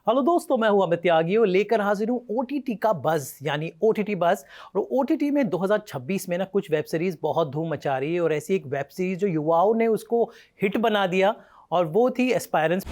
Hello दोस्तों, मैं हूं अमित त्यागी और लेकर हाजिर हूं ओटीटी का बज़ यानी ओटीटी बज़। और ओटीटी में 2026 में ना कुछ वेब सीरीज़ बहुत धूम मचा रही है और ऐसी एक वेब सीरीज़ जो युवाओं ने उसको हिट बना दिया और वो थी एस्पायरेंस।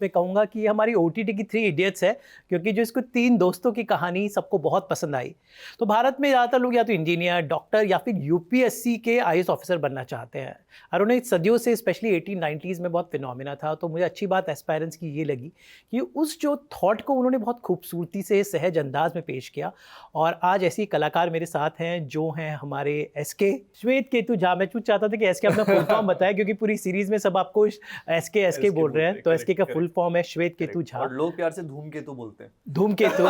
मैं कहूँगा कि ये हमारी ओटीटी की थ्री इडियट्स है, क्योंकि जो इसको तीन दोस्तों की कहानी सबको बहुत पसंद आई। तो भारत में ज़्यादातर लोग या तो इंजीनियर, डॉक्टर या फिर यूपीएससी के आईएएस ऑफिसर बनना चाहते हैं और उन्हें सदियों से स्पेशली 1890s में बहुत फिनोमिना था। तो मुझे अच्छी बात एस्पायरेंस की ये लगी कि उस जो थॉट को उन्होंने बहुत खूबसूरती से सहज अंदाज में पेश किया। और आज ऐसी कलाकार मेरे साथ हैं जो हैं हमारे एसके श्वेत केतु झा। मैं चाहता था कि एसके अपना फुल फॉर्म बताए, क्योंकि पूरी सीरीज में सब आपको एसके बोल रहे हैं। तो एसके का फुल फॉर्म है श्वेत केतु झा और लोग प्यार से धूमकेतु बोलते हैं। धूमकेतु।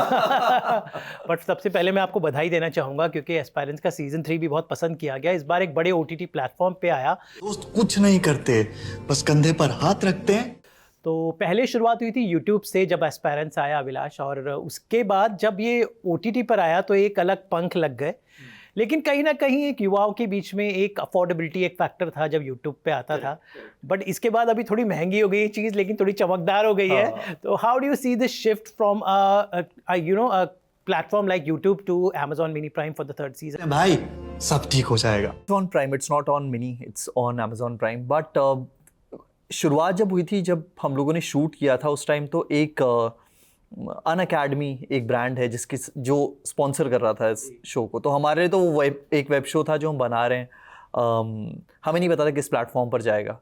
बट सबसे पहले मैं आपको बधाई देना चाहूंगा, क्योंकि एस्पायरेंस का सीजन 3 भी बहुत पसंद किया गया। इस बार एक बड़े ओटीटी प्लेटफॉर्म पे आया। दोस्त कुछ नहीं करते, बस कंधे पर हाथ रखते हैं। तो पहले शुरुआत हुई थी यूट्यूब से जब एस्पायरेंस आया अभिलाष, और उसके बाद जब ये ओटीटी पर आया तो एक अलग पंख लग गए। लेकिन कहीं ना कहीं एक युवाओं के बीच में एक अफोर्डेबिलिटी एक फैक्टर था जब यूट्यूब पे आता था। बट इसके बाद अभी थोड़ी महंगी हो गई ये चीज़, लेकिन थोड़ी चमकदार हो गई है। तो how do you see this shift from a platform like YouTube to Amazon Mini Prime for the third season? भाई सब ठीक हो जाएगा। It's on Prime, it's not on Mini, it's on Amazon Prime. But शुरुआत जब हुई थी, जब हम लोगों ने शूट किया था उस टाइम, तो एक अनअकैडमी एक ब्रांड है जिसकी जो स्पॉन्सर कर रहा था इस शो को। तो हमारे तो वो एक वेब शो था जो हम बना रहे हैं। हमें नहीं पता था किस प्लेटफॉर्म पर जाएगा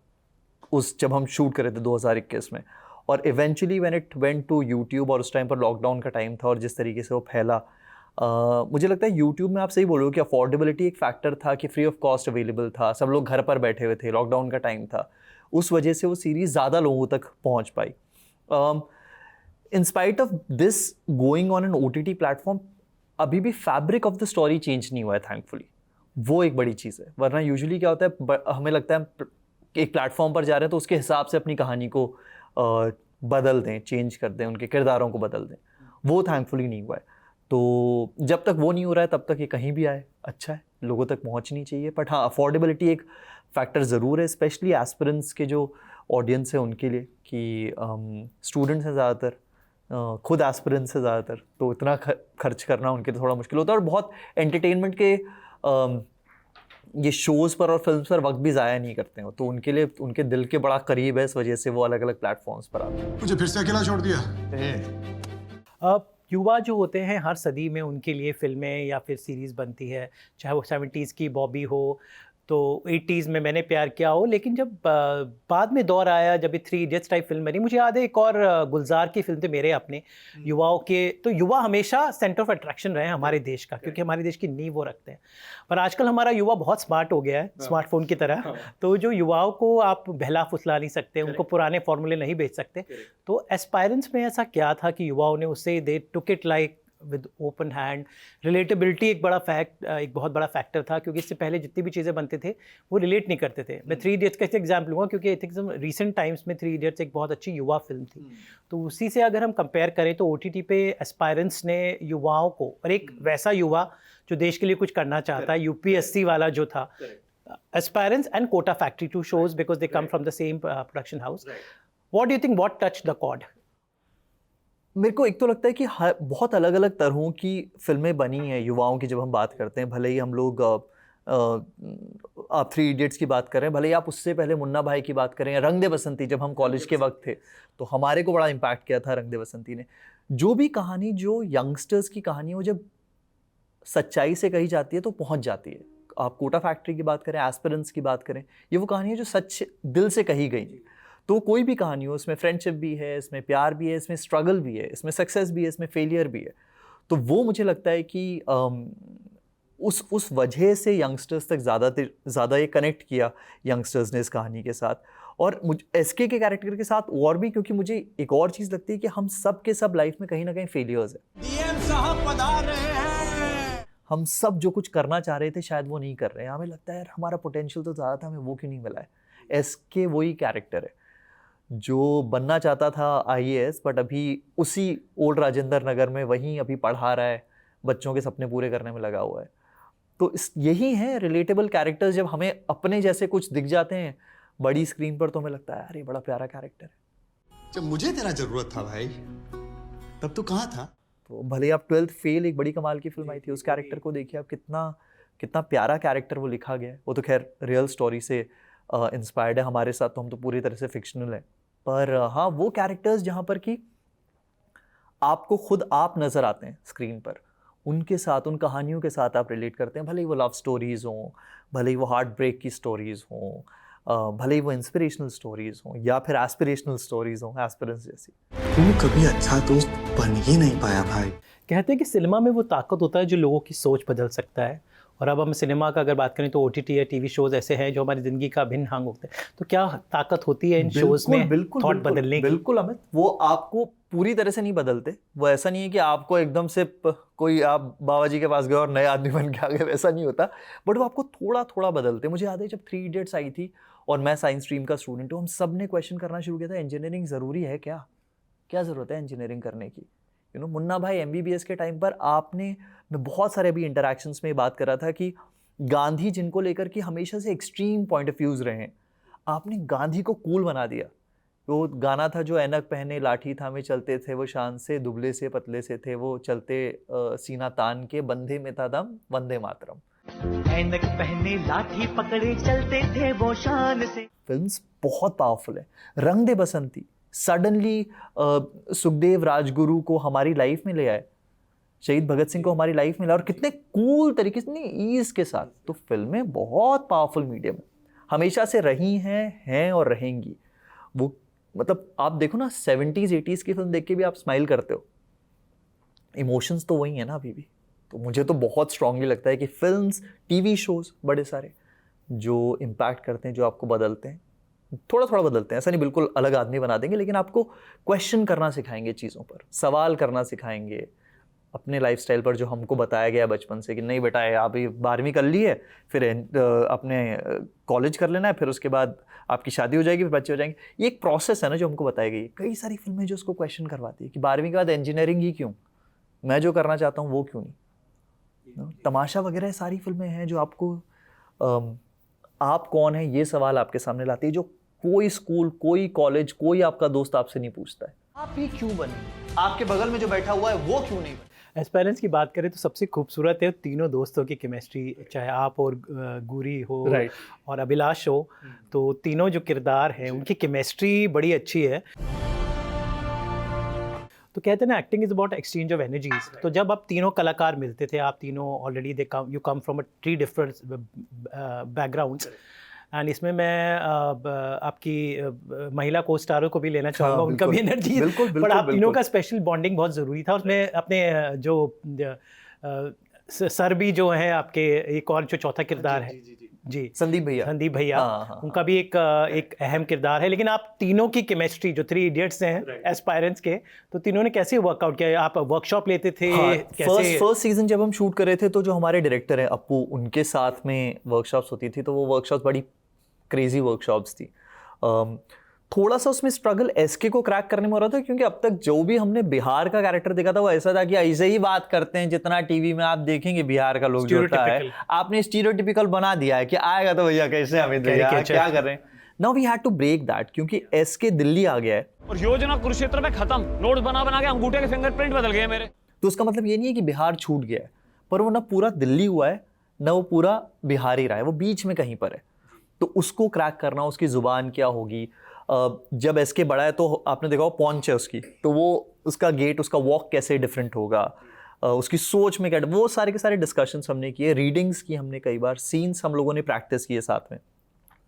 जब हम शूट कर रहे थे 2021 में। और eventually when it went to YouTube, और उस टाइम पर लॉकडाउन का टाइम था और जिस तरीके से वो फैला, मुझे लगता है यूट्यूब में आप सही बोल रहे हो कि अफोर्डेबिलिटी एक फैक्टर था, कि फ्री ऑफ कॉस्ट अवेलेबल था, सब लोग घर पर बैठे हुए थे, लॉकडाउन का टाइम था। उस वजह से वो सीरीज़ ज़्यादा लोगों तक पहुंच पाई। In spite of this going on an OTT platform, अभी भी fabric of the story change नहीं हुआ है, थैंकफुली। वो एक बड़ी चीज़ है। वरना यूजुअली क्या होता है, हमें लगता है एक प्लेटफॉर्म पर जा रहे हैं तो उसके हिसाब से अपनी कहानी को बदल दें, चेंज कर दें, उनके किरदारों को बदल दें। वो थैंकफुली नहीं हुआ है। तो जब तक वो नहीं हो रहा है तब तक ये कहीं भी आए अच्छा है, लोगों तक पहुंचनी चाहिए। बट हाँ, अफोर्डेबिलिटी एक फैक्टर ज़रूर है, स्पेशली एस्पिरेंट्स के जो ऑडियंस है उनके लिए, कि स्टूडेंट्स हैं ज़्यादातर, खुद एस्पिरेंट्स है ज़्यादातर, तो इतना खर्च करना उनके लिए थोड़ा मुश्किल होता है। और बहुत एंटरटेनमेंट के ये शोज़ पर और फिल्म्स पर वक्त भी ज़ाया नहीं करते हैं, तो उनके लिए उनके दिल के बड़ा करीब है, इस वजह से वो अलग अलग प्लेटफॉर्म्स पर आते हैं। मुझे फिर से अकेला छोड़ दिया। युवा जो होते हैं हर सदी में उनके लिए फिल्में या फिर सीरीज़ बनती है, चाहे वो 70s की बॉबी हो, तो 80s में मैंने प्यार किया हो। लेकिन जब बाद में दौर आया, जब ये थ्री इडियट्स टाइप फिल्म बनी, मुझे याद है एक और गुलजार की फिल्म थे मेरे अपने युवाओं के। तो युवा हमेशा सेंटर ऑफ अट्रैक्शन रहे हैं हमारे देश का, क्योंकि हमारे देश की नींव वो रखते हैं। पर आजकल हमारा युवा बहुत स्मार्ट हो गया है, स्मार्टफोन की तरह। तो जो युवाओं को आप बहला फुसला नहीं सकते, उनको पुराने फॉर्मूले नहीं बेच सकते। तो एस्पायरेंस में ऐसा क्या था कि युवाओं ने उससे they took it like with open hand. Relatability एक बहुत बड़ा फैक्टर था, क्योंकि इससे पहले जितनी भी चीज़ें बनते थे वो रिलेट नहीं करते थे। मैं थ्री इडियट्स का एग्जाम्पल लूँगा, क्योंकि आई थिंक रिसेंट टाइम्स में थ्री इडियट्स एक बहुत अच्छी युवा फिल्म थी। तो उसी से अगर हम कंपेयर करें तो ओटीटी पे एस्पायरेंस ने युवाओं को, और एक वैसा युवा जो देश के लिए कुछ करना चाहता है, यूपीएससी वाला जो था, aspirants and Kota factory, two shows because they come from the same production house. What do you think, what touch the chord? मेरे को एक तो लगता है कि बहुत अलग अलग तरहों की फिल्में बनी हैं युवाओं की। जब हम बात करते हैं, भले ही हम लोग आप थ्री इडियट्स की बात करें, भले ही आप उससे पहले मुन्ना भाई की बात करें, या रंग दे बसंती, जब हम कॉलेज के वक्त थे तो हमारे को बड़ा इम्पैक्ट किया था रंग दे बसंती ने। जो भी कहानी, जो यंगस्टर्स की कहानी है, वो जब सच्चाई से कही जाती है तो पहुंच जाती है। आप कोटा फैक्ट्री की बात करें, एस्पिरेंट्स की बात करें, ये वो कहानी है जो सच दिल से कही गई। तो कोई भी कहानी हो, इसमें फ्रेंडशिप भी है, इसमें प्यार भी है, इसमें स्ट्रगल भी है, इसमें सक्सेस भी है, इसमें फेलियर भी है। तो वो मुझे लगता है कि उस वजह से यंगस्टर्स तक ज़्यादा ये कनेक्ट किया यंगस्टर्स ने इस कहानी के साथ। और एसके के कैरेक्टर के साथ और भी, क्योंकि मुझे एक और चीज़ लगती है कि हम सब के सब लाइफ में कहीं ना कहीं फेलियर्स है। डीएम साहब पधार रहे हैं। हम सब जो कुछ करना चाह रहे थे शायद वो नहीं कर रहे हैं। हमें लगता है यार हमारा पोटेंशियल तो ज़्यादा था, हमें वो क्यों नहीं मिला है। एसके वही कैरेक्टर है जो बनना चाहता था आईएएस, बट अभी उसी ओल्ड राजेंद्र नगर में वहीं अभी पढ़ा रहा है, बच्चों के सपने पूरे करने में लगा हुआ है। तो यही है रिलेटेबल कैरेक्टर्स। जब हमें अपने जैसे कुछ दिख जाते हैं बड़ी स्क्रीन पर तो हमें लगता है यार ये बड़ा प्यारा कैरेक्टर है। जब मुझे तेरा जरूरत था भाई, तब तू कहाँ था? तो भले आप 12th फेल एक बड़ी कमाल की फिल्म आई थी, उस कैरेक्टर को देखिए आप, कितना कितना प्यारा कैरेक्टर वो लिखा गया है। वो तो खैर रियल स्टोरी से इंस्पायर्ड है, हमारे साथ तो हम तो पूरी तरह से फिक्शनल है, पर हाँ वो कैरेक्टर्स जहाँ पर कि आपको खुद आप नज़र आते हैं स्क्रीन पर, उनके साथ, उन कहानियों के साथ आप रिलेट करते हैं, भले ही वो लव स्टोरीज़ हों, भले ही वो हार्ट ब्रेक की स्टोरीज़ हों, भले ही वो इंस्पिरेशनल स्टोरीज़ हों या फिर एस्पिरेशनल स्टोरीज़ हों, एस्पिरेंस जैसी। तू कभी अच्छा दोस्त बन ही नहीं पाया भाई। कहते हैं कि सिनेमा में वो ताकत होता है जो लोगों की सोच बदल सकता है। और अब हम सिनेमा का अगर बात करें तो ओटीटी या टीवी शोज़ ऐसे हैं जो हमारी ज़िंदगी का अभिन्न अंग होते हैं। तो क्या ताकत होती है इन शोज़ में थॉट बदलने की? बिल्कुल अमित, वो आपको पूरी तरह से नहीं बदलते। वो ऐसा नहीं है कि आपको एकदम से कोई आप बाबा जी के पास गए और नए आदमी बन के आ गए, वैसा नहीं होता, बट वो आपको थोड़ा थोड़ा बदलते। मुझे याद है जब 3 इडियट्स आई थी और मैं साइंस स्ट्रीम का स्टूडेंट हूँ, हम सब ने क्वेश्चन करना शुरू किया था, इंजीनियरिंग ज़रूरी है क्या? क्या ज़रूरत है इंजीनियरिंग करने की? मुन्ना भाई एमबीबीएस के टाइम पर मैं बहुत सारे अभी इंटरेक्शंस में बात कर रहा था कि गांधी जिनको लेकर कि हमेशा से एक्सट्रीम पॉइंट ऑफ व्यूज़ रहे हैं, आपने गांधी को कूल बना दिया। वो गाना था जो ऐनक पहने लाठी थामे चलते थे, वो शान से दुबले से पतले से थे, वो चलते सीना तान के, बंधे में था दम वंदे मातरम। ऐनक पहने लाठी पकड़े चलते थे वो शान से। फिल्म्स बहुत पावरफुल है। रंग दे बसंती सडनली सुखदेव राजगुरु को हमारी लाइफ में ले आए, शहीद भगत सिंह को हमारी लाइफ में लाए, और कितने कूल तरीके से, ईज के साथ। तो फिल्में बहुत पावरफुल मीडियम है, हमेशा से रही हैं और रहेंगी। वो मतलब आप देखो ना, 70s 80s की फिल्म देख के भी आप स्माइल करते हो, इमोशंस तो वही है ना अभी भी। तो मुझे तो बहुत स्ट्रांगली लगता है कि फिल्म्स, टीवी शोज बड़े सारे जो इम्पैक्ट करते हैं, जो आपको बदलते हैं, थोड़ा थोड़ा बदलते हैं, ऐसा नहीं बिल्कुल अलग आदमी बना देंगे, लेकिन आपको क्वेश्चन करना सिखाएंगे, चीज़ों पर सवाल करना सिखाएंगे, अपने लाइफस्टाइल पर जो हमको बताया गया बचपन से कि नहीं बेटा आप ये 12वीं कर ली है, फिर अपने कॉलेज कर लेना है, फिर उसके बाद आपकी शादी हो जाएगी, फिर बच्चे हो जाएंगे। ये एक प्रोसेस है ना जो हमको बताई गई। कई सारी फिल्में जो उसको क्वेश्चन करवाती है कि 12वीं के बाद इंजीनियरिंग ही क्यों, मैं जो करना चाहता हूँ वो क्यों नहीं। तमाशा वगैरह सारी फिल्में हैं जो आपको आप कौन है ये सवाल आपके सामने लाती है, जो कोई स्कूल, कोई कॉलेज, कोई आपका दोस्त आपसे नहीं पूछता है। आप ही क्यों बने, आपके बगल में जो बैठा हुआ है वो क्यों नहीं बने। एस्पायरेंट्स की बात करें तो सबसे खूबसूरत है तीनों दोस्तों की केमिस्ट्री, चाहे आप और गुरी हो और अभिलाष हो, तो तीनों जो किरदार हैं उनकी केमिस्ट्री बड़ी अच्छी है। तो कहते हैं ना, acting is about exchange of energies. तो जब आप तीनों कलाकार मिलते थे, आप तीनों already you come from 3 different backgrounds, and इसमें मैं आपकी महिला को स्टारों को भी लेना चाहूँगा, उनका भी एनर्जी, पर आप तीनों का स्पेशल बॉन्डिंग बहुत ज़रूरी था। उसमें अपने जो सर भी जो हैं आपके, एक और जो चौथा किरदार है जी संदीप भैया, उनका भी एक अहम किरदार है। लेकिन आप तीनों की केमिस्ट्री जो 3 इडियट्स हैं एस्पायरेंट्स के, तो तीनों ने कैसे वर्कआउट किया? आप वर्कशॉप लेते थे? कैसे? फर्स्ट सीजन जब हम शूट कर रहे थे, तो जो हमारे डायरेक्टर हैं अप्पू, उनके साथ में वर्कशॉप्स होती थी, तो वो वर्कशॉप्स बड़ी क्रेजी वर्कशॉप्स थी। थोड़ा सा उसमें स्ट्रगल एसके को क्रैक करने में हो रहा था, क्योंकि अब तक जो भी हमने बिहार का कैरेक्टर देखा था वो ऐसा था कि ऐसे ही बात करते हैं, जितना टीवी में आप देखेंगे बिहार का लोग जो होता है, आपने स्टीरियोटिपिकल बना दिया है कि आएगा तो भैया कैसे, अमित भैया क्या कर रहे हैं। Now we had to break that, क्योंकि एसके दिल्ली आ गया है और योजना कुरुक्षेत्र में खत्म, नोट्स बना बना के अंगूठे के फिंगरप्रिंट बदल गए मेरे। तो उसका मतलब ये नहीं है कि बिहार छूट गया है, पर वो ना पूरा दिल्ली हुआ है, ना वो पूरा बिहार ही रहा है, वो बीच में कहीं पर है। तो उसको क्रैक करना, उसकी जुबान क्या होगी। जब एसके बड़ा है तो आपने देखा वो पॉन्च है उसकी, तो वो उसका गेट, उसका वॉक कैसे डिफरेंट होगा, उसकी सोच में क्या, वो सारे के सारे डिस्कशंस हमने किए, रीडिंग्स की हमने कई बार, सीन्स हम लोगों ने प्रैक्टिस किए साथ में,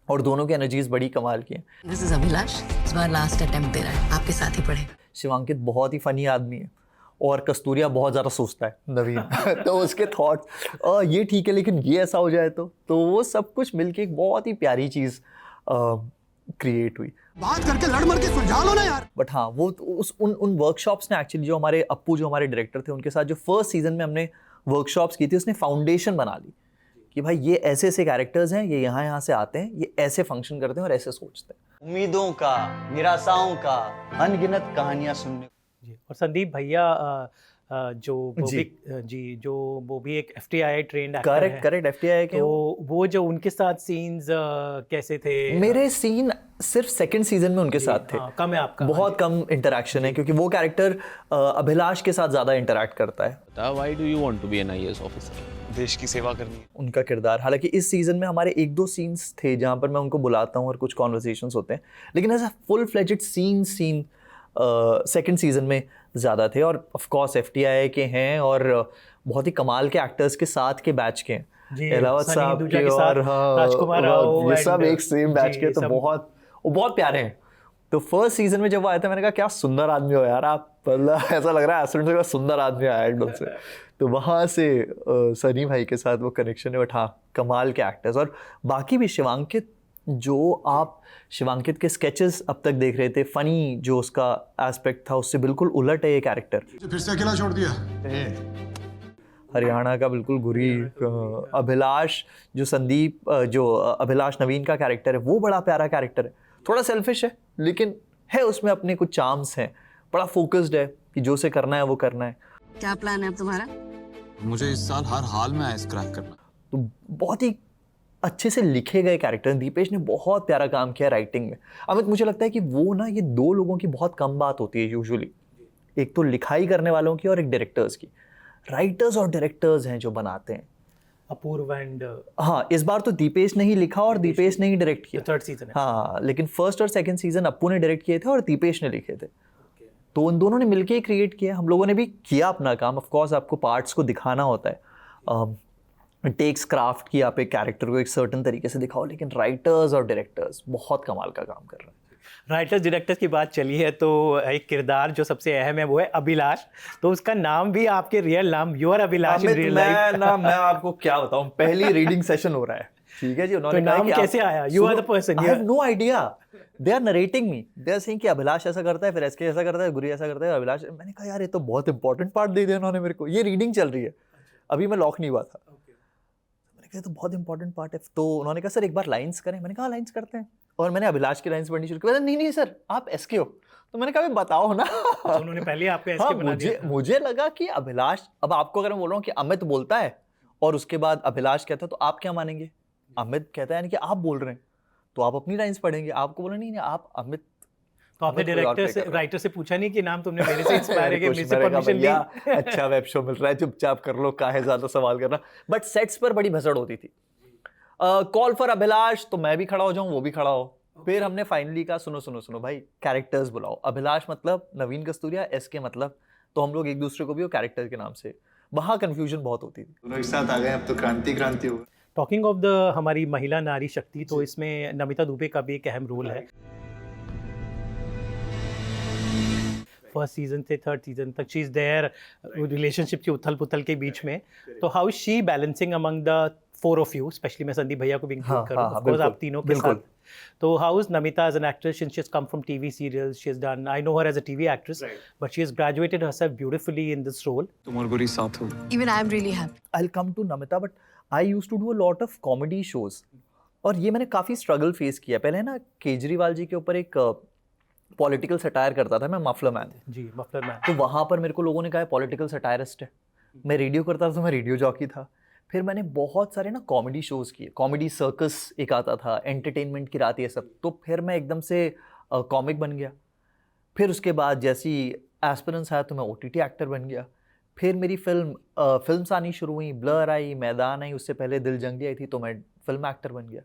और दोनों की एनर्जीज बड़ी कमाल की हैं। दिस इज अभिलाष, इस बार लास्ट अटेम्प्ट दे रहा है, आपके साथ ही पढ़ेगा। शिवांकित बहुत ही फनी आदमी है, और कस्तूरिया बहुत ज़्यादा सोचता है, नवीन तो उसके थॉट ये ठीक है लेकिन ये ऐसा हो जाए तो वो सब कुछ मिलके एक बहुत ही प्यारी चीज़ क्रिएट हुई। बात करके लड़ मर के सुलझा लो ना यार। बट हाँ, वो उन वर्कशॉप्स ने एक्चुअली, जो हमारे अप्पू जो हमारे डायरेक्टर थे, उनके साथ जो फर्स्ट सीजन में हमने वर्कशॉप्स की थी, उसने फाउंडेशन बना ली कि भाई ये ऐसे ऐसे कैरेक्टर्स हैं, ये यहाँ से आते हैं, ये ऐसे फंक्शन करते हैं और ऐसे सोचते हैं। उम्मीदों का, निराशाओं का, अनगिनत कहानियां सुनने। जी। और संदीप भैया जो वो जी। भी जी, जो वो भी एक FTI ट्रेंड एक्टर है। करेक्ट FTI के तो वो। वो जो उनके साथ सीन्स कैसे थे? मेरे सीन सिर्फ सेकंड सीजन में उनके जी, साथ थे। हाँ, कम है आपका। बहुत कम इंटरेक्शन है क्योंकि वो कैरेक्टर अभिलाष के साथ ज़्यादा इंटरेक्ट करता है। Why do you want to be an IAS officer? देश की सेवा करनी है। उनका किरदार, हालांकि इस सीजन में हमारे 1-2 सीन्स थे जहाँ पर मैं उनको बुलाता हूँ और कुछ कॉन्वर्सेशंस होते हैं, लेकिन ऐसा full fledged scene second season में ज़्यादा थे। और ऑफ कोर्स FTI के हैं और बहुत ही कमाल के एक्टर्स के साथ के बैच के हैं, जी, एलावत सनी साहब दूजा के के साथ और राजकुमार राव ये सब and, एक सेम बैच जी, के, तो सब- बहुत प्यारे हैं। तो फर्स्ट सीजन में जब वो आया था मैंने कहा क्या सुंदर आदमी हो यार आप, मतलब ऐसा लग रहा है एस्टोरेंट से सुंदर आदमी आया एकदम से। तो वहाँ से सनी भाई के साथ वो कनेक्शन है, बट हाँ कमाल के एक्टर्स। और बाकी भी शिवांकित, जो आप शिवांकित के स्केचेस अब तक देख रहे थे, फनी जो उसका एस्पेक्ट था उससे बिल्कुल उलट है ये कैरेक्टर। फिर से अकेला छोड़ दिया। हरियाणा का बिल्कुल गुरी। अभिलाष जो संदीप जो अभिलाष नवीन का कैरेक्टर है वो बड़ा प्यारा कैरेक्टर है, थोड़ा सेल्फिश है लेकिन है उसमें अपने कुछ चार्म्स हैं, बड़ा फोकस्ड है कि जो से करना है वो करना है। क्या प्लान है अब तुम्हारा? मुझे इस साल हर हाल में आइस क्रैक करना। तो बहुत ही अच्छे से लिखे गए कैरेक्टर, दीपेश ने बहुत प्यारा काम किया राइटिंग में। अमित, मुझे लगता है कि वो ना, ये दो लोगों की बहुत कम बात होती है यूजुअली, एक तो लिखाई करने वालों की और एक डायरेक्टर्स की। राइटर्स और डायरेक्टर्स हैं जो बनाते हैं। अपूर्व एंड हाँ, इस बार तो दीपेश ने ही लिखा और दीपेश ने ही डायरेक्ट किया। थर्ड सीजन है। हाँ, लेकिन फर्स्ट और सेकंड सीजन अप्पू ने डायरेक्ट किए थे और दीपेश ने लिखे थे। तो उन दोनों ने मिलके ही क्रिएट किया। हम लोगों ने भी किया अपना काम। ऑफ कोर्स आपको पार्ट्स को दिखाना होता है, टेक्स क्राफ्ट की, आप एक कैरेक्टर को एक सर्टेन तरीके से दिखाओ, लेकिन राइटर्स और डायरेक्टर्स बहुत कमाल का काम कर रहे हैं। राइटर्स डायरेक्टर्स की बात चली है तो एक किरदार जो सबसे अहम है वो है अभिलाष। तो उसका नाम भी आपके रियल नाम, you are Abhilash in real life. मैं आपको क्या बताऊं, पहली रीडिंग सेशन हो रहा है, ठीक है जी। उन्होंने तो कहा नाम कि कैसे आया? You are the person, I you have no idea, they are narrating me, they are saying कि अभिलाष ऐसा करता है, फिर SK ऐसा करता है, गुरी ऐसा करता है, अभिलाष। मैंने कहा यार ये तो बहुत इंपॉर्टेंट पार्ट दे दिया उन्होंने मेरे को। ये रीडिंग चल रही है, अभी मैं लॉक नहीं हुआ था। मैंने कहा तो बहुत इंपॉर्टेंट पार्ट है। तो उन्होंने कहा सर एक बार लाइंस करें। मैंने कहा लाइंस करते हैं, और मैंने अभिलाष की लाइंस पढ़नी शुरू की। नहीं सर आप SK हो। तो मैंने कहा बताओ ना। तो उन्होंने पहले आपको हाँ, SK बना दिया था। मुझे लगा कि अभिलाष, अब आपको अगर मैं बोल रहा हूँ कि अमित बोलता है और उसके बाद अभिलाष कहता है तो आप क्या मानेंगे? अमित कहता है यानी कि आप बोल रहे हैं तो आप अपनी लाइंस पढ़ेंगे, आपको बोला नहीं आप अमित। तो आपने अमित कोई और डायरेक्टर play से, कर रहा है। राइटर से पूछा नहीं कि नाम तुमने मेरे से इंस्पायर है कि कुछ मेरे से मैंने कहा, परमिशन भैया, ली? अच्छा वेब शो मिल रहा है, चुपचाप कर लो, काहे ज्यादा सवाल करना। बट सेट्स पर बड़ी भसड़ होती थी। कॉल फॉर अभिलाष, तो मैं भी खड़ा हो जाऊं, वो भी खड़ा हो। फिर हमने फाइनली कहा सुनो भाई, कैरेक्टर्स बुलाओ। अभिलाष मतलब नवीन कस्तूरिया, SK मतलब, तो हम लोग एक दूसरे को भी वो कैरेक्टर के नाम से, वहां कंफ्यूजन बहुत होती थी। दोनों एक साथ आ गए, अब तो क्रांति होगा। टॉकिंग ऑफ द हमारी महिला नारी शक्ति, तो इसमें नमिता दुबे का भी एक अहम रोल है। फर्स्ट सीजन से थर्ड सीजन तक शी इज देयर, रिलेशनशिप की उथल पुथल के बीच में। तो how is she balancing among the four of you, specially मैं संदीप भैया को भी इंक्लूड करूं, ऑफ कोर्स आप तीनों के साथ। तो how is Namita as an actress, since she has come from TV serials, she has done, I know her as a TV actress, but she has graduated herself beautifully in this role. तुम और गुरी साथ हो। Even I'm really happy. I'll come to Namita, but I used to do a lot of comedy shows. और ये मैंने काफ़ी struggle face किया। पहले ना केजरीवाल जी के ऊपर एक पॉलिटिकल सटायर करता था मैं, मफलर मैन। जी, मफलर मैन। तो वहाँ पर मेरे को लोगों ने कहा पॉलिटिकल सटायरिस्ट है। मैं रेडियो करता था तो मैं रेडियो जॉकी था। फिर मैंने बहुत सारे ना कॉमेडी शोज़ किए, कॉमेडी सर्कस एक आता था, एंटरटेनमेंट की रात, ये सब। तो फिर मैं एकदम से कॉमिक बन गया। फिर उसके बाद जैसी एस्पिरेंस आया तो मैं OTT एक्टर बन गया। फिर मेरी फिल्म्स आनी शुरू हुई, ब्लर आई, मैदान आई, उससे पहले दिल जंगी आई थी, तो मैं फिल्म एक्टर बन गया।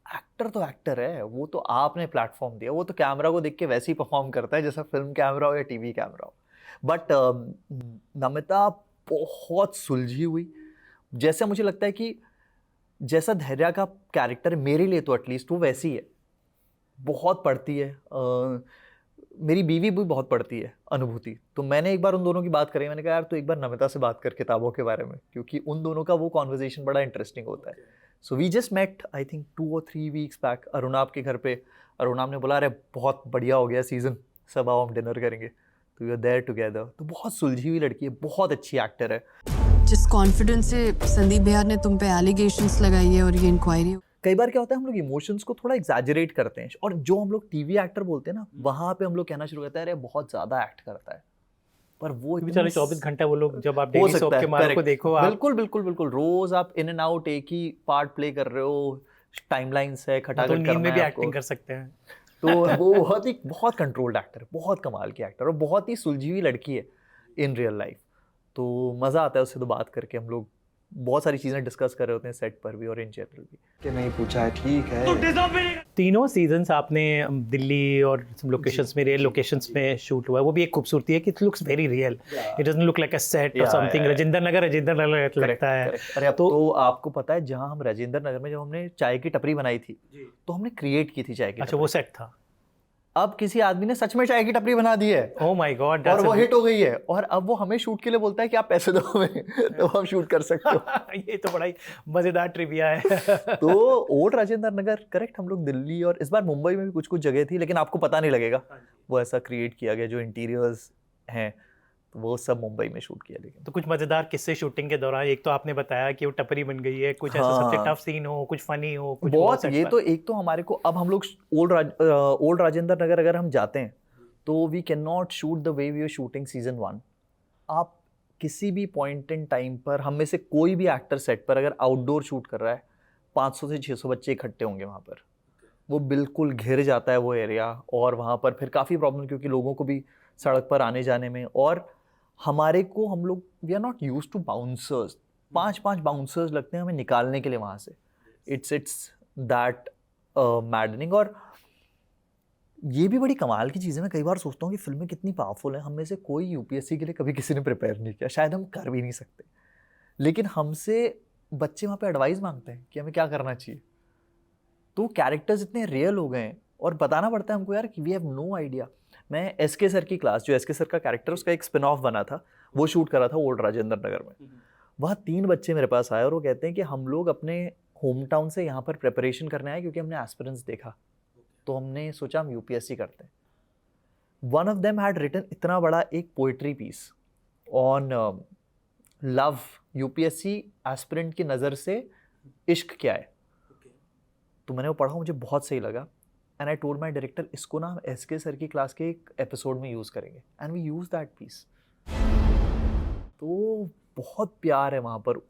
एक्टर तो एक्टर है, वो तो आपने प्लेटफॉर्म दिया, वो तो कैमरा को देख के वैसे ही परफॉर्म करता है जैसा फिल्म कैमरा हो या TV कैमरा हो। बट नमिता बहुत सुलझी हुई। जैसे मुझे लगता है कि जैसा धैर्य का कैरेक्टर मेरे लिए तो एटलीस्ट वो वैसी है, बहुत पढ़ती है। मेरी बीवी भी बहुत पढ़ती है, अनुभूति। तो मैंने एक बार उन दोनों की बात करी, मैंने कहा यार तू एक बार नमिता से बात कर किताबों के बारे में, क्योंकि उन दोनों का वो कॉन्वर्जेशन बड़ा इंटरेस्टिंग होता है। So we just met I think 2 or 3 weeks back Arunabh के घर पे। अरुणाब ने बोला अरे बहुत बढ़िया हो गया सीज़न, सब आओ हम डिनर करेंगे। तो वी आर देयर टुगेदर। तो बहुत सुलझी हुई लड़की है, बहुत अच्छी एक्टर है। जिस कॉन्फिडेंस से संदीप भैया ने तुम पे एलिगेशंस लगाई है और ये इंक्वायरी। कई बार क्या होता है हम लोग इमोशंस को थोड़ा एग्जैजरेट करते हैं, और जो हम लोग TV एक्टर बोलते हैं ना, वहाँ पे हम लोग कहना शुरू करते हैं अरे बहुत ज़्यादा एक्ट करता है। पर वो बेचारे इतने 24 घंटा वो लोग, जब आप हो डेली सकता सोप है, के मार्क को correct. देखो आप, बिल्कुल बिल्कुल बिल्कुल, रोज आप इन एंड आउट एक ही पार्ट प्ले कर रहे हो, टाइमलाइंस है, तो खटाखट नींद करना में है भी आपको. एक्टिंग कर सकते हैं। तो वो बहुत कंट्रोल्ड एक्टर है, बहुत कमाल की एक्टर, और बहुत ही सुलझी हुई लड़की है इन रियल लाइफ. तो मज़ा आता है उससे तो बात करके. हम लोग बहुत सारी चीज़ें डिस्कस कर रहे होते हैं सेट पर भी और इन जनरल भी. कि नहीं पूछा है, ठीक है. तीनों सीजन्स आपने दिल्ली और लोकेशंस में, रियल लोकेशंस में शूट हुआ है, वो भी एक खूबसूरती है कि it looks very real, it doesn't look like a set और Yeah, something. yeah. Rajendra Nagar लगता है. Correct. अरे अब तो आपको पता है, जहाँ हम राजेंद्र नगर में जब हमने चाय की टपरी बनाई थी, तो हमने क्रिएट की थी चाय की अच्छा, टपरी. वो सेट था. अब किसी आदमी ने सच में चाय की टपरी बना दी है ओह माय गॉड, और वो हिट हो गई है, और अब वो हमें शूट के लिए बोलता है कि आप पैसे दो हमें तो हम शूट कर सकते हो. ये तो बड़ा ही मजेदार ट्रिविया है. तो ओल्ड राजेंद्र नगर, करेक्ट, हम लोग दिल्ली और इस बार मुंबई में भी कुछ कुछ जगह थी, लेकिन आपको पता नहीं लगेगा. वो ऐसा क्रिएट किया गया, जो इंटीरियर्स हैं तो वो सब मुंबई में शूट किया. लेकिन तो कुछ मजेदार किस्से शूटिंग के दौरान, एक तो आपने बताया कि वो टपरी बन गई है, कुछ ऐसा सबसे हाँ. टफ सीन हो, कुछ फनी हो, कुछ बहुत, set ये पर? तो एक तो हमारे को, अब हम लोग ओल्ड राजेंद्र नगर अगर हम जाते हैं तो we can not shoot the way we are shooting season 1. आप किसी भी पॉइंट इन टाइम पर, हम में से कोई भी एक्टर सेट पर अगर आउटडोर शूट कर रहा है, 500 से 600 बच्चे इकट्ठे होंगे वहाँ पर. वो बिल्कुल घिर जाता है वो एरिया, और वहाँ पर फिर काफ़ी प्रॉब्लम, क्योंकि लोगों को भी सड़क पर आने जाने में, और हमारे को, हम लोग we are not used to bouncers. 5 bouncers लगते हैं हमें निकालने के लिए वहाँ से. It's that maddening. और ये भी बड़ी कमाल की चीज़ है. मैं कई बार सोचता हूँ कि फिल्में कितनी पावरफुल हैं. हम में से कोई यूपीएससी के लिए कभी किसी ने प्रिपेयर नहीं किया, शायद हम कर भी नहीं सकते, लेकिन हमसे बच्चे वहाँ पे एडवाइस मांगते हैं कि हमें क्या करना चाहिए. तो कैरेक्टर्स इतने रियल हो गए हैं, और बताना पड़ता है हमको यार कि वी हैव नो आइडिया. मैं एसके सर की क्लास, जो एसके सर का कैरेक्टर, उसका एक स्पिन ऑफ बना था, वो शूट करा था ओल्ड राजेंद्र नगर में. वहाँ 3 बच्चे मेरे पास आए और वो कहते हैं कि हम लोग अपने होम टाउन से यहाँ पर प्रिपरेशन करने आए, क्योंकि हमने एस्पिरेंट्स देखा, तो हमने सोचा हम यूपीएससी करते हैं. One of them had written इतना बड़ा एक poetry piece on love. UPSC aspirant की नज़र से इश्क क्या है. तो मैंने वो पढ़ा, मुझे बहुत सही लगा, and I told my director, इसको ना हम एसके सर की क्लास के एक एपिसोड में यूज़ करेंगे, and we use that piece. तो बहुत प्यार है वहाँ पर.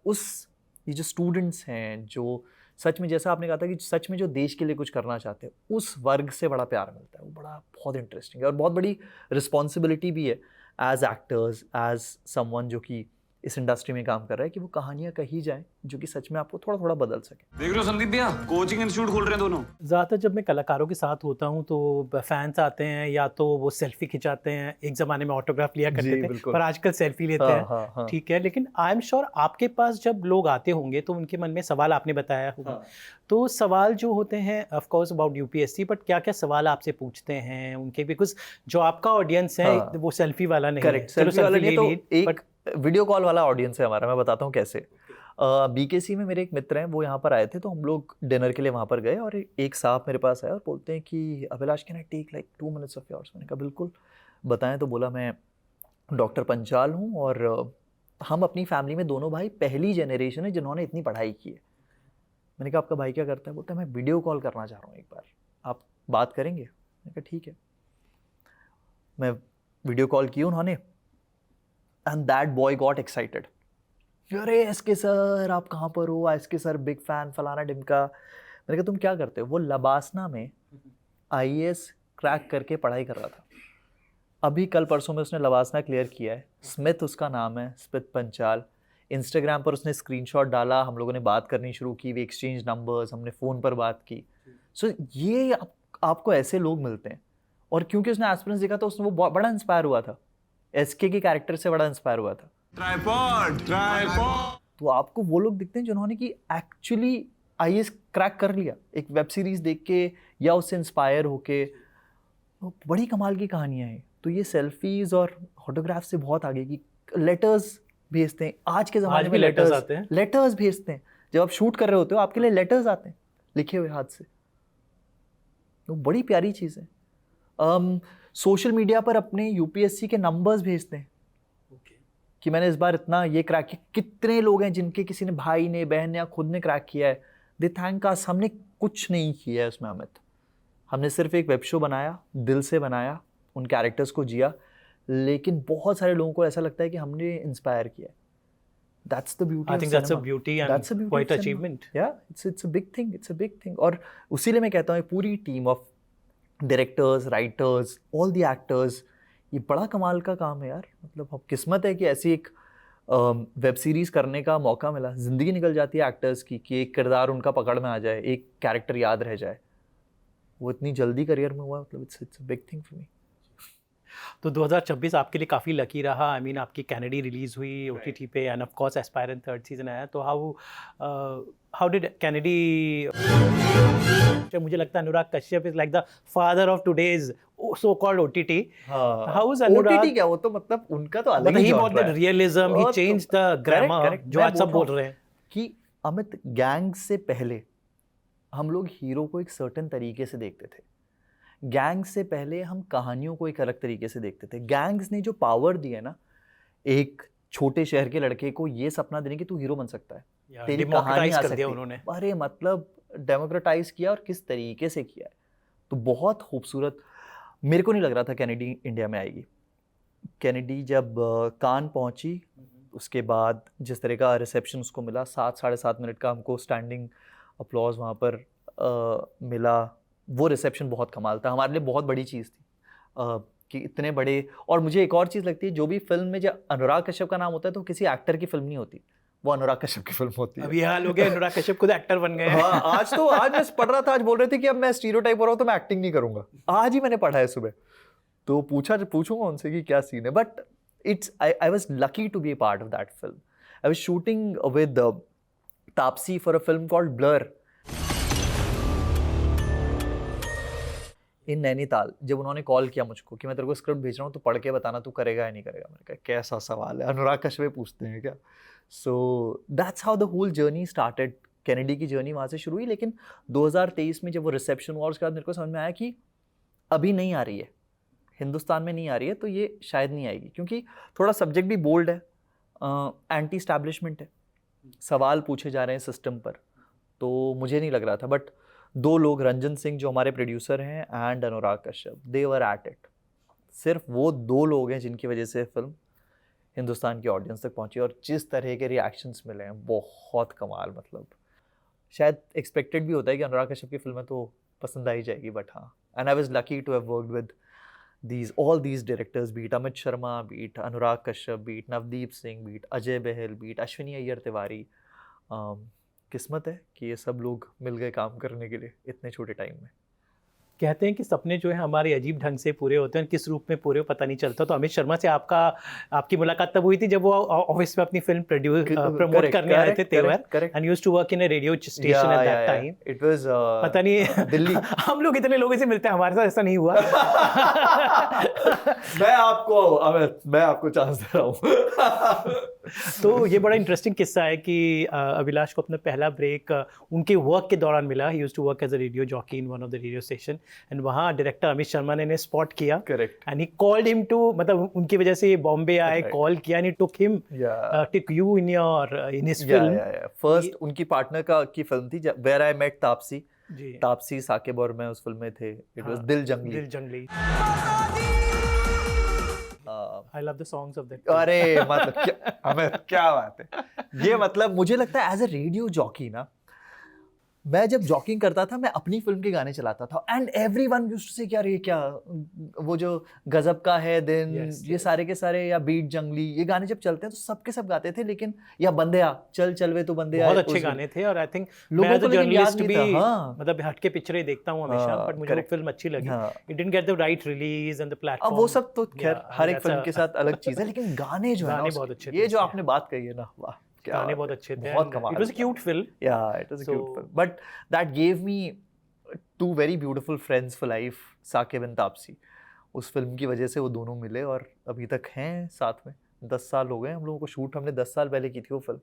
ये जो स्टूडेंट्स हैं, जो सच में, जैसा आपने कहा था कि सच में जो देश के लिए कुछ करना चाहते हैं, उस वर्ग से बड़ा प्यार मिलता है. वो बड़ा बहुत इंटरेस्टिंग है, और बहुत बड़ी रिस्पॉन्सिबिलिटी भी है एज एक्टर्स, एज समवन जो कि इस इंडस्ट्री में काम कर रहा है, कि वो कहानियाँ कही जाएं जो कि सच में आपको थोड़ा थोड़ा बदल सके. देख रहे हो संदीप भैया, कोचिंग इंस्टीट्यूट खोल रहे हैं दोनों. ज़्यादातर जब मैं कलाकारों के साथ होता हूँ तो फैंस आते हैं, या तो वो सेल्फी खिंचाते हैं. एक ज़माने में ऑटोग्राफ लिया करते जी, थे, बिल्कुल. पर आजकल सेल्फी लेते हाँ, हैं. हाँ, हाँ. ठीक है, लेकिन आई एम श्योर आपके पास जब लोग आते होंगे तो उनके मन में सवाल, आपने बताया होगा, तो सवाल जो होते हैं of course about UPSC, but क्या क्या सवाल आपसे पूछते हैं उनके, बिकॉज जो आपका ऑडियंस है हाँ. वो सेल्फी वाला नहीं है. करेक्ट, चलो सेल्फी वाला selfie नहीं, तो ले ली, एक वीडियो कॉल वाला ऑडियंस है हमारा. मैं बताता हूँ कैसे. बीकेसी में मेरे एक मित्र हैं, वो यहाँ पर आए थे, तो हम लोग डिनर के लिए वहाँ पर गए, और एक साहब मेरे पास आए और बोलते हैं कि Abhilash, can I take like 2 minutes of yours. मैंने कहा बिल्कुल, बताएं. तो बोला, मैं डॉक्टर पंचाल हूँ, और हम अपनी फैमिली में दोनों भाई पहली जनरेशन है जिन्होंने इतनी पढ़ाई की है. मैंने कहा आपका भाई क्या करता है? बोलता है मैं वीडियो कॉल करना चाह रहा हूँ, एक बार आप बात करेंगे? मैंने कहा ठीक है. मैं वीडियो कॉल की उन्होंने, and that boy got excited. अरे एसके सर, आप कहाँ पर हो? एसके सर बिग फैन, फलाना ढिमका. मैंने कहा तुम क्या करते हो? वो लबासना में आईएएस क्रैक करके पढ़ाई कर रहा था. अभी कल परसों में उसने लबासना क्लियर किया है. स्मिथ उसका नाम है, स्मिथ पंचाल. इंस्टाग्राम पर उसने स्क्रीनशॉट डाला, हम लोगों ने बात करनी शुरू की, वी एक्सचेंज नंबर्स, हमने फ़ोन पर बात की. सो ये आपको ऐसे लोग मिलते हैं. और क्योंकि उसने एस्पिरेंट्स देखा, तो उसने वो बड़ा इंस्पायर हुआ था, एसके के कैरेक्टर से बड़ा इंस्पायर हुआ था. ट्राइपॉड. तो आपको वो लोग दिखते हैं जिन्होंने कि एक्चुअली आईएएस क्रैक कर लिया, एक वेब सीरीज़ देख के या उससे इंस्पायर होके. तो बड़ी कमाल की कहानियाँ हैं. तो ये सेल्फीज़ और फोटोग्राफ से बहुत आगे की. लेटर्स भेजते हैं आज के ज़माने में, लेटर्स आते हैं. लेटर्स भेजते हैं. जब आप शूट कर रहे होते हो, आपके लिए लेटर्स आते हैं लिखे हुए हाथ से. तो बड़ी प्यारी चीज़ है. सोशल मीडिया पर अपने यूपीएससी के नंबर्स भेजते हैं कि मैंने इस बार इतना ये क्रैक किया. कितने लोग हैं जिनके किसी ने, भाई ने, बहन ने या खुद ने क्रैक किया है. दे थैंक अस. हमने कुछ नहीं किया है उसमें अमित. हमने सिर्फ एक वेब शो बनाया, दिल से बनाया, उन कैरेक्टर्स को जिया. लेकिन बहुत सारे लोगों को ऐसा लगता है कि हमने इंस्पायर किया है. That's the beauty I of think that's a cinema. beauty and That's the beauty quite of cinema. achievement. Yeah, it's a big thing. It's a big thing. और उसीलिए मैं कहता हूँ पूरी team of directors, writers, all the actors, ये बड़ा कमाल का काम है यार. मतलब अब किस्मत है कि ऐसी एक वेब सीरीज करने का मौका मिला. जिंदगी निकल जाती है एक्टर्स की कि एक किरदार उनका पकड़ में आ जाए, एक कैरेक्टर याद रह जाए. वो इतनी जल्दी करियर में हुआ, मतलब it's a big thing for me. तो 2026 आपके लिए काफ़ी लकी रहा. आई मीन आपकी कैनेडी रिलीज हुई OTT पे and of course aspirant third season आया. तो हाउ डिड कैनेडी, मुझे लगता है Anurag Kashyap is like the father of today's so called OTT. How is Anurag? OTT क्या, वो तो मतलब उनका तो अलग मतलब ही ही genre बहुत है. Realism, he change the grammar correct. जो मैं आज सब बोल बोल रहे हैं कि अमित, गैंग से पहले हम लोग हीरो को एक सर्टेन तरीके से देखते थे. गैंग से पहले हम कहानियों को एक अलग तरीके से देखते थे. गैंग्स ने जो पावर दी है ना एक छोटे शहर के लड़के को, ये सपना देने कि तू हीरो बन सकता है, तेरी कहानी डेमोक्रेटाइज आ कर सकती दिया है. उन्होंने. अरे मतलब डेमोक्रेटाइज किया, और किस तरीके से किया है. तो बहुत खूबसूरत. मेरे को नहीं लग रहा था कैनेडी इंडिया में आएगी. कैनेडी जब कान पहुंची, उसके बाद जिस तरह का रिसेप्शन उसको मिला, 7-7.5 मिनट का हमको स्टैंडिंग अपलॉज वहाँ पर मिला. वो रिसेप्शन बहुत कमाल था. हमारे लिए बहुत बड़ी चीज़ थी कि इतने बड़े. और मुझे एक और चीज़ लगती है, जो भी फिल्म में जो अनुराग कश्यप का नाम होता है तो किसी एक्टर की फिल्म नहीं होती, वो अनुराग कश्यप की फिल्म होती है. अभी हाल हो गया, अनुराग कश्यप खुद एक्टर बन गए हैं. हाँ, आज मैं पढ़ रहा था, आज बोल रहे थे कि अब मैं स्टीरियोटाइप हो रहा हूँ तो मैं एक्टिंग नहीं करूँगा. आज ही मैंने पढ़ा है सुबह, तो पूछूंगा उनसे कि क्या सीन है. But I was lucky to be a part of that film. I was shooting with Taapsee for a film called Blurr in Nainital. जब उन्होंने कॉल किया मुझको कि मैं तेरे को स्क्रिप्ट भेज रहा हूँ, तो पढ़ के बताना तू करेगा या नहीं करेगा. मैंने कहा कैसा सवाल है, अनुराग कश्यप पूछते हैं क्या. So that's how the whole journey started. Kennedy की जर्नी वहाँ से शुरू हुई. लेकिन 2023 में जब वो रिसेप्शन हुआ, उसके बाद मेरे को समझ में आया कि अभी नहीं आ रही है, हिंदुस्तान में नहीं आ रही है, तो ये शायद नहीं आएगी. क्योंकि थोड़ा सब्जेक्ट भी बोल्ड है, एंटी इस्टेब्लिशमेंट है, सवाल पूछे जा रहे हैं सिस्टम पर. तो मुझे नहीं लग रहा था. बट 2 लोग, रंजन सिंह जो हमारे प्रोड्यूसर हैं and Anurag Kashyap, they were at it. सिर्फ वो 2 लोग हैं जिनकी वजह से फिल्म हिंदुस्तान की ऑडियंस तक पहुंची. और जिस तरह के रिएक्शंस मिले हैं, बहुत कमाल. मतलब शायद एक्सपेक्टेड भी होता है कि अनुराग कश्यप की फिल्में तो पसंद आई जाएगी, बट हाँ. And I was lucky to have worked with all these directors, be it Amit Sharma, be it Anurag Kashyap, be it Navdeep Singh, be it Ajay Bahal, be it Ashwini Iyer Tiwari. किस्मत है कि ये सब लोग मिल गए काम करने के लिए इतने छोटे टाइम में. कहते हैं कि सपने जो है हमारे अजीब ढंग से पूरे होते हैं, किस रूप में पूरे पता नहीं चलता. तो अमित शर्मा से आपकी मुलाकात तब हुई थी जब वो ऑफिस में अपनी फिल्म प्रमोट करने आए थे Tevar, and used to work in a radio station at that time. It was पता नहीं दिल्ली. हम लोग इतने लोगों से मिलते हैं, हमारे साथ ऐसा नहीं हुआ. मैं आपको चांस दे रहा हूँ. तो ये बड़ा इंटरेस्टिंग किस्सा है कि अभिलाष को अपना पहला ब्रेक उनके वर्क के दौरान मिला. He used to work as a radio jockey in one of the radio station, and वहाँ डायरेक्टर अमित शर्मा ने स्पॉट किया. Correct. And he called him to, मतलब उनकी वजह से ये बॉम्बे आए, कॉल किया, and he took him, took you in his film. First उनकी पार्टनर की फिल्म थी where I met Taapsee. Ji. Taapsee, Saqib और मैं उस फिल्म में थे. इट वाज दिल जंगली. I love the songs of that. अरे मतलब क्या बात है. ये मतलब मुझे लगता है एज अ रेडियो जॉकी ना, मैं जब जॉकिंग करता था, मैं अपनी फिल्म के गाने चलाता था, एंड एवरीवन यूज्ड टू से क्या रे क्या वो जो गजब का है दिन, ये सारे के सारे, या बीट जंगली, ये गाने जब चलते हैं तो सबके सब गाते थे. लेकिन या बंदे आ चल वे तो बंदे बहुत अच्छे गाने थे. और आई थिंक मैं एज अ जर्नलिस्ट भी मतलब हट के पिक्चरें देखता हूँ हमेशा, बट मुझे वो फिल्म अच्छी लगी. It didn't get the right release and the platform. अब वो सब तो खैर हर एक फिल्म के साथ अलग चीज है, लेकिन गाने जो है बहुत अच्छे थे. ये जो आपने बात कही है ना, वाह, गाने बहुत अच्छे थे. बहुत कमाल. It was a cute film. Yeah, it was a cute film. But that gave me 2 very beautiful friends for life, Saqib and Taapsee. उस फिल्म की वजह से वो दोनों मिले और अभी तक हैं साथ में. 10 साल हो गए हम लोगों को शूट. हमने 10 साल पहले की थी वो फिल्म,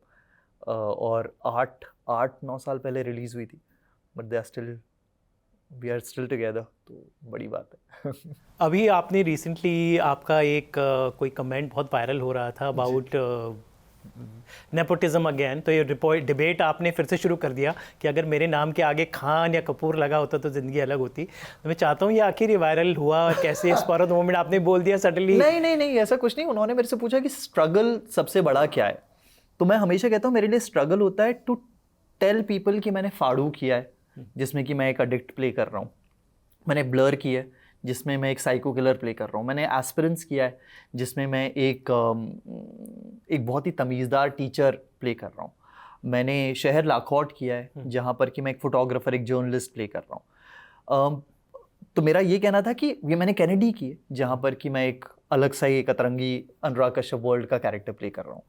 और 8-9 साल पहले रिलीज हुई थी. But we are still together. तो बड़ी बात है. अभी आपने रिसेंटली आपका एक कोई कमेंट बहुत वायरल हो रहा था अबाउट नेपोटिज्म अगेन, तो ये डिबेट आपने फिर से शुरू कर दिया कि अगर मेरे नाम के आगे खान या कपूर लगा होता तो ज़िंदगी अलग होती। तो मैं चाहता हूँ ये आखिर ये वायरल हुआ और कैसे स्पर ऑफ द मोमेंट आपने बोल दिया सडनली। नहीं ऐसा कुछ नहीं। उन्होंने मेरे से पूछा कि स्ट्रगल सबसे बड़ा क्या है, तो मैं हमेशा कहता हूँ मेरे लिए स्ट्रगल होता है टू टेल पीपल कि मैंने फाड़ू किया है, जिसमें कि मैं एक एडिक्ट प्ले कर रहा हूँ, मैंने ब्लर किया है जिसमें मैं एक साइको किलर प्ले कर रहा हूँ, मैंने एस्पिरेंस किया है जिसमें मैं एक बहुत ही तमीज़दार टीचर प्ले कर रहा हूँ, मैंने शहर लाखौट किया है जहाँ पर कि मैं एक फोटोग्राफर, एक जर्नलिस्ट प्ले कर रहा हूँ। तो मेरा ये कहना था कि ये मैंने कैनेडी की है जहाँ पर कि मैं एक अलग सा ही एक अतरंगी अनुराग कश्यप वर्ल्ड का कैरेक्टर प्ले कर रहा हूँ।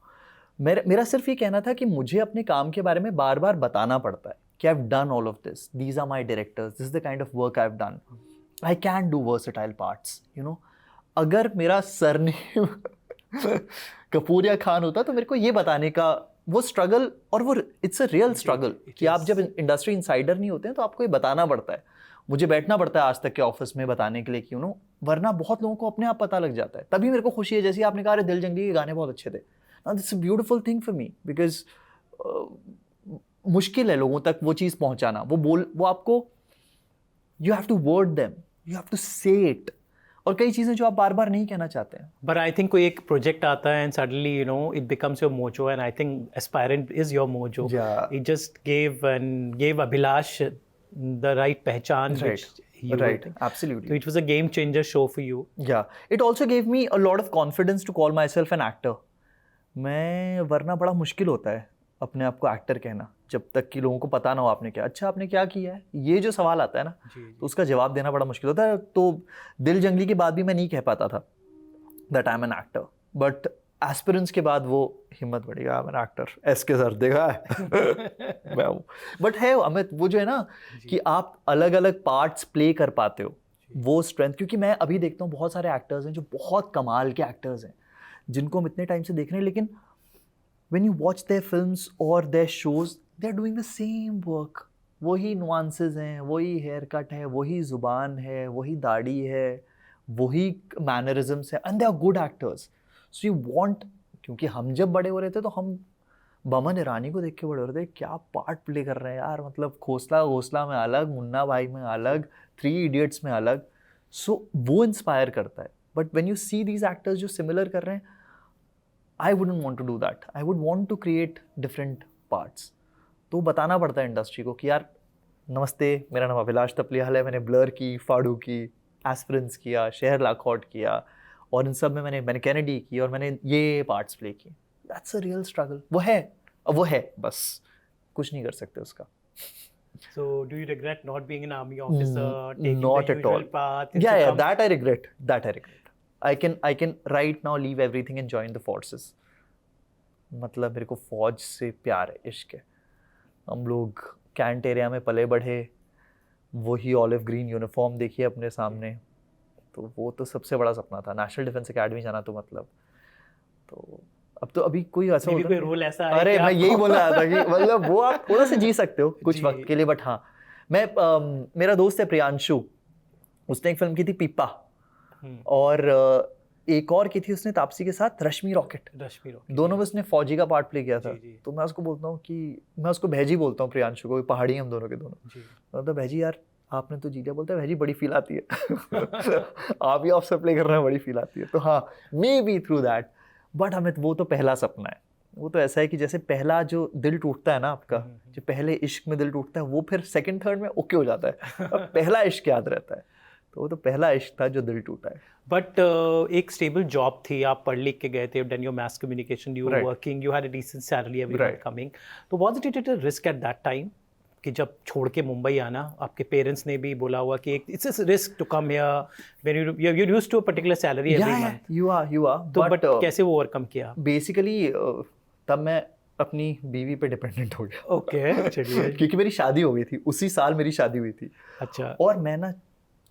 मेरा सिर्फ ये कहना था कि मुझे अपने काम के बारे में बार बार बताना पड़ता है कि I have done all of this, these are my directors, this is the kind of work I have done, I can do versatile parts, you know. अगर मेरा सरनेम कपूर या खान होता तो मेरे को ये बताने का वो स्ट्रगल, और वो इट्स अ रियल स्ट्रगल कि आप जब इंडस्ट्री इनसाइडर नहीं होते हैं तो आपको ये बताना पड़ता है। मुझे बैठना पड़ता है आज तक के ऑफिस में बताने के लिए कि यू नो, वरना बहुत लोगों को अपने आप पता लग जाता है। तभी मेरे को खुशी है, जैसे आपने कहा दिल जंगली के गाने बहुत अच्छे थे, that's a beautiful thing for me because मुश्किल है लोगों तक वो चीज़ पहुंचाना, वो आपको you have to word them, you have to say it, और कई चीज़ें जो आप बार बार नहीं कहना चाहते हैं। बट आई थिंक कोई एक प्रोजेक्ट आता है and suddenly you know it becomes your mojo, and I think aspirant is your mojo. It just gave Abhilash the right pehchan, Right. which you Right, think. absolutely. So it was a game changer show for you. Yeah, it also gave me a lot of confidence to call myself an actor. मैं वरना बड़ा मुश्किल होता है अपने आप को actor कहना, जब तक कि लोगों को पता ना हो आपने क्या, अच्छा आपने क्या किया है, ये जो सवाल आता है ना, तो उसका जवाब देना बड़ा मुश्किल होता है। तो दिल जंगली के बाद भी मैं नहीं कह पाता था that I am an actor, but aspirants के बाद वो हिम्मत बढ़ेगा, I am an actor, S K sir देखा है मैं हूँ। बट है अमित, वो जो है ना कि आप अलग अलग पार्ट्स प्ले कर पाते हो, वो स्ट्रेंथ, क्योंकि मैं अभी देखता हूँ बहुत सारे एक्टर्स हैं जो बहुत कमाल के एक्टर्स हैं जिनको हम इतने टाइम से देख रहे हैं, लेकिन when you watch their films or their shows, they're doing the same work. वही nuances हैं, वही हेयर कट है, वही ज़ुबान है, वही दाढ़ी है, वही मैनरिज्म्स है, and they are good actors. So you want, क्योंकि हम जब बड़े हो रहे थे तो हम बमन ईरानी को देख के बड़े हो रहे थे, क्या पार्ट प्ले कर रहे हैं यार, मतलब घोसला में अलग, मुन्ना भाई में अलग, 3 Idiots में अलग, सो वो इंस्पायर करता है। But when you see these actors जो सिमिलर कर रहे हैं, I wouldn't want to do that. I would want to create different parts. तो बताना पड़ता है इंडस्ट्री को कि यार नमस्ते, मेरा नाम अभिलाष तपलियाल है, मैंने ब्लर की, फाड़ू की, एस्पिरेंस किया, शहर लाखौट किया, और इन सब में मैंने कैनेडी की, और मैंने ये पार्ट्स प्ले किए। That's a real struggle. वो है, बस कुछ नहीं कर सकते उसका। So do you regret not being an army officer, taking Not the at usual all. path? Yeah, that I regret. I can right now leave everything and join the forces. मतलब मेरे को फौज से प्यार है, इश्क है। हम लोग कैंट एरिया में पले बढ़े, वही ऑलिव ग्रीन यूनिफॉर्म देखिए अपने सामने, तो वो तो सबसे बड़ा सपना था। नेशनल डिफेंस एकेडमी जाना तो मतलब, तो अब तो अभी कोई ऐसा होता कोई रोल ऐसा है? अरे मैं यही बोल रहा था कि मतलब वो आप थोड़ा सा जी सकते हो कुछ वक्त के लिए, बट हाँ मेरा दोस्त है प्रियांशु, उसने एक फिल्म की थी पीपा, और एक और की थी उसने तापसी के साथ, रश्मि रॉकेट, दोनों में उसने फौजी का पार्ट प्ले किया था। तो मैं उसको बोलता हूँ कि मैं उसको भैजी बोलता हूँ, प्रियांशु को, पहाड़ी हम दोनों के दोनों, मतलब भैजी यार आपने तो जीजा, बोलता है भैजी बड़ी फील आती है आप ही ऑफिसर प्ले कर रहे हैं, बड़ी फील आती है। तो हाँ, may be through that, but हमें वो तो पहला सपना है। वो तो ऐसा है कि जैसे पहला जो दिल टूटता है ना आपका, जो पहले इश्क में दिल टूटता है, वो फिर सेकंड थर्ड में ओके हो जाता है, और पहला इश्क याद रहता है। तो वो तो पहला इश्क था जो दिल टूटा है। बट एक स्टेबल जॉब थी, आप पढ़ लिख के गए थे, done your mass communication, you were working, you had a decent salary every month coming, तो was it a risk at that time कि जब छोड़ के मुंबई आना? आपके पेरेंट्स ने भी बोला हुआ कि it's a risk to come here when you used to a particular salary every month. You are तो बट कैसे वो ओवरकम किया? बेसिकली तब मैं अपनी बीवी पे डिपेंडेंट हो गया। ओके, चलिए। क्योंकि मेरी शादी हो गई थी, उसी साल मेरी शादी हुई थी। अच्छा। और मैं ना,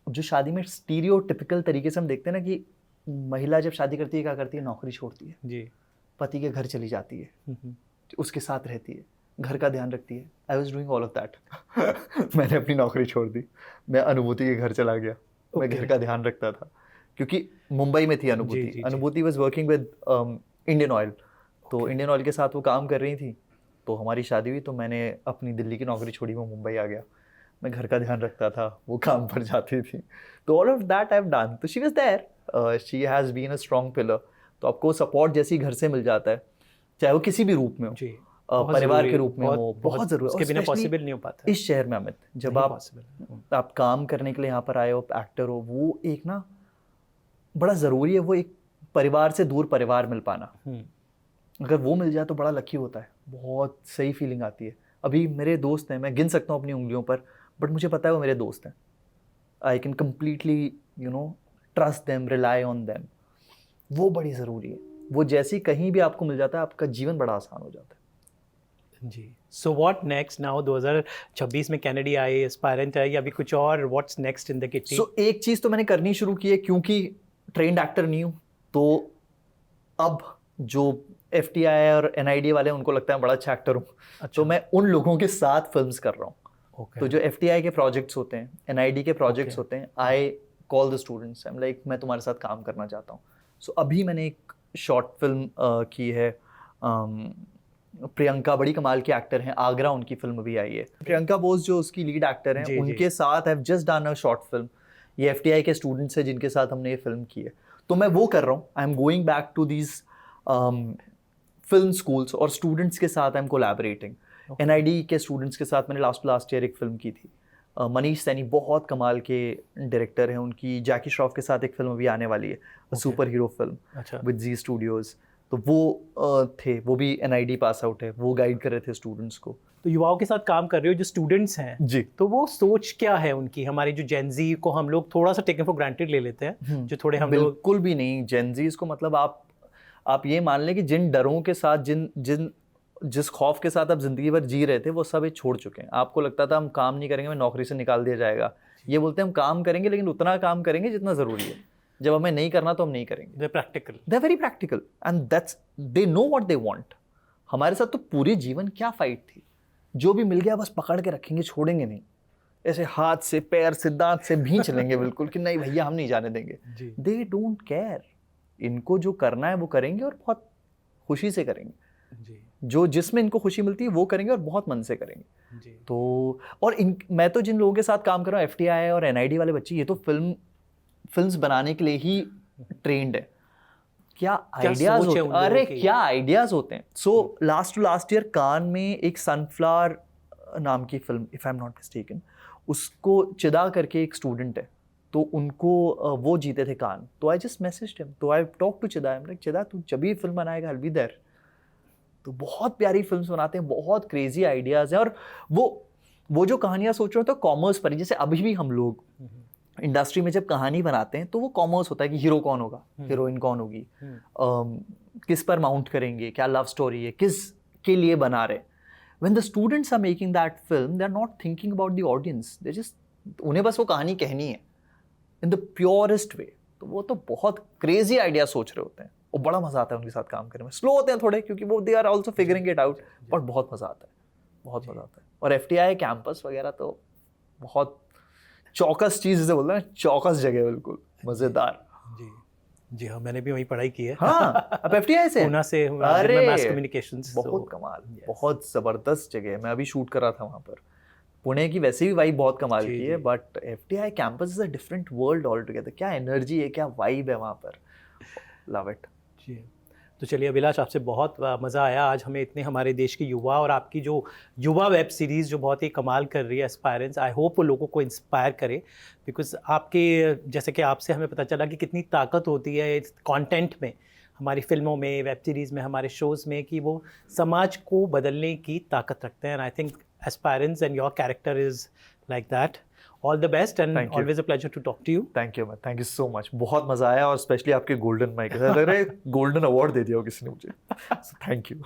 जो शादी में स्टीरियोटिपिकल तरीके से हम देखते हैं ना कि महिला जब शादी करती है क्या करती है, नौकरी छोड़ती है जी, पति के घर चली जाती है, उसके साथ रहती है, घर का ध्यान रखती है। I was doing all of that मैंने अपनी नौकरी छोड़ दी, मैं अनुभूति के घर चला गया, मैं घर का ध्यान रखता था, क्योंकि मुंबई में थी अनुभूति। अनुभूति was working with Indian oil, तो इंडियन ऑयल के साथ वो काम कर रही थी, तो हमारी शादी हुई, तो मैंने अपनी दिल्ली की नौकरी छोड़ी, मैं मुंबई आ गया। मैं घर का ध्यान रखता था, वो काम पर जाती थी, तो all of that I have done. तो she was there, she has been a strong pillar. तो आपको सपोर्ट जैसी घर से मिल जाता है, चाहे वो किसी भी रूप में हो, जी, परिवार के रूप में हो, बहुत ज़रूरी है। उसके बिना और पॉसिबल नहीं हो पाता। इस शहर में अमित, जब आप काम करने के लिए यहाँ पर आए हो, एक्टर हो, वो एक ना बड़ा ज़रूरी है, वो एक परिवार से दूर परिवार मिल पाना। अगर वो मिल जाए तो बड़ा लकी होता है, बहुत सही फीलिंग आती है। अभी मेरे दोस्त हैं, मैं गिन सकता हूँ अपनी उंगलियों पर, बट मुझे पता है वो मेरे दोस्त हैं। I can completely trust them, rely on them. वो बड़ी ज़रूरी है। वो जैसी कहीं भी आपको मिल जाता है, आपका जीवन बड़ा आसान हो जाता है। जी, सो व्हाट नेक्स्ट नाउ? 2026 में कैनेडी आए, एस्पायरेंट है, या अभी कुछ और? What's next in the kitty? So एक चीज़ तो मैंने करनी शुरू की है, क्योंकि ट्रेंड एक्टर नहीं हूँ, तो अब जो FTI और NID वाले, उनको लगता है बड़ा अच्छा एक्टर हूँ। तो मैं उन लोगों के साथ फिल्म्स कर रहा हूँ। तो जो FTI के प्रोजेक्ट्स होते हैं, NID के प्रोजेक्ट्स होते हैं, I call the students, I am like, मैं तुम्हारे साथ काम करना चाहता हूँ। सो अभी मैंने एक शॉर्ट फिल्म की है, प्रियंका बड़ी कमाल की एक्टर हैं, आगरा उनकी फिल्म भी आई है। प्रियंका बोस जो उसकी लीड एक्टर हैं, उनके साथ I have just done a short film. ये FTI के स्टूडेंट्स हैं जिनके साथ हमने ये फिल्म की है, तो मैं वो कर रहा हूँ। I am going back to these film schools और स्टूडेंट्स के साथ आई एम कोलैबोरेटिंग। NID के स्टूडेंट्स के साथ मैंने लास्ट ईयर एक फिल्म की थी। मनीष सैनी बहुत कमाल के डायरेक्टर हैं, उनकी जैकी श्रॉफ के साथ एक फिल्म भी आने वाली है, super hero film with Zee studios. तो वो थे, वो भी NID पास आउट है, वो गाइड कर रहे थे स्टूडेंट्स को। तो युवाओं के साथ काम कर रहे हो जो स्टूडेंट्स हैं जी, तो वो सोच क्या है उनकी? हमारी जो जेनजी को हम लोग थोड़ा सा टेकन फॉर ग्रांटेड ले लेते हैं, जो थोड़े हम लोग बिल्कुल भी नहीं। जेनजीज को मतलब आप ये मान लें कि जिन डरों के साथ, जिस खौफ के साथ आप जिंदगी भर जी रहे थे, वो सब छोड़ चुके हैं। आपको लगता था हम काम नहीं करेंगे, हमें नौकरी से निकाल दिया जाएगा। ये बोलते हैं हम काम करेंगे, लेकिन उतना काम करेंगे जितना ज़रूरी है। जब हमें नहीं करना तो हम नहीं करेंगे। They very practical and that's they know what they want. हमारे साथ तो पूरे जीवन क्या फाइट थी, जो भी मिल गया बस पकड़ के रखेंगे, छोड़ेंगे नहीं। ऐसे हाथ से, पैर से, दांत से भींच लेंगे बिल्कुल कि नहीं भैया हम नहीं जाने देंगे। They don't care. इनको जो करना है वो करेंगे और बहुत खुशी से करेंगे। जो जिसमें इनको खुशी मिलती है वो करेंगे और बहुत मन से करेंगे। तो और मैं तो जिन लोगों के साथ काम कर रहा हूँ, FTI और NID वाले बच्चे, ये तो फिल्म्स बनाने के लिए ही ट्रेंड है। क्या आइडियाज होते हैं, अरे क्या आइडियाज होते हैं। सो लास्ट ईयर कान में एक सनफ्लावर नाम की film, if I am not mistaken, उसको चिदा करके एक स्टूडेंट है, तो उनको वो जीते थे कान। तो आई जस्ट मैसेज्ड हिम, तो I talk to Chida, I am like Chida तू जब भी फिल्म बनाएगा आई विल बी देयर। तो बहुत प्यारी फिल्म्स बनाते हैं, बहुत क्रेजी आइडियाज़ हैं। और वो जो कहानियाँ सोच रहे हो तो कॉमर्स पर, जैसे अभी भी हम लोग इंडस्ट्री में जब कहानी बनाते हैं तो वो कॉमर्स होता है कि हीरो कौन होगा, हीरोइन कौन होगी, किस पर माउंट करेंगे, क्या लव स्टोरी है, किस के लिए बना रहे। When the students are making that film, they are not thinking about the audience, they just, उन्हें बस वो कहानी कहनी है इन द प्योरेस्ट वे। तो वो तो बहुत क्रेजी आइडिया सोच रहे होते हैं, और बड़ा मजा आता है उनके साथ काम करने में। स्लो होते हैं थोड़े क्योंकि वो they are also figuring it out, but बहुत मजा आता है, बहुत मजा आता है। और FTI कैंपस वगैरह तो बहुत चौकस चीज़ जैसे बोलते हैं, चौकस जगह, बिल्कुल मज़ेदार। जी हाँ, मैंने भी वहीं पढ़ाई की है। हाँ, अब FTI से, पुणे से, अरे मास कम्युनिकेशंस। बहुत कमाल, बहुत ज़बरदस्त जगह है। मैं अभी शूट कर रहा था वहाँ पर। पुणे की वैसे भी वाइब बहुत कमाल की है, but FTI campus is a different world all together. क्या एनर्जी है, क्या वाइब है वहाँ पर, लव इट। जी, तो चलिए अभिलाष, आपसे बहुत मज़ा आया आज हमें, इतने हमारे देश के युवा और आपकी जो युवा वेब सीरीज़ जो बहुत ही कमाल कर रही है एस्पायरेंट्स, आई होप वो लोगों को इंस्पायर करे। बिकॉज आपके जैसे कि आपसे हमें पता चला कि कितनी ताकत होती है कंटेंट में, हमारी फिल्मों में, वेब सीरीज़ में, हमारे शोज़ में, कि वो समाज को बदलने की ताकत रखते हैं। And I think aspirants and your character is like that. All the best and always a pleasure to talk to you. Thank you so much, बहुत मजा आया, और स्पेशली आपके गोल्डन माइक, लग रहा है गोल्डन अवार्ड दे दिया हो किसी ने मुझे। Thank you.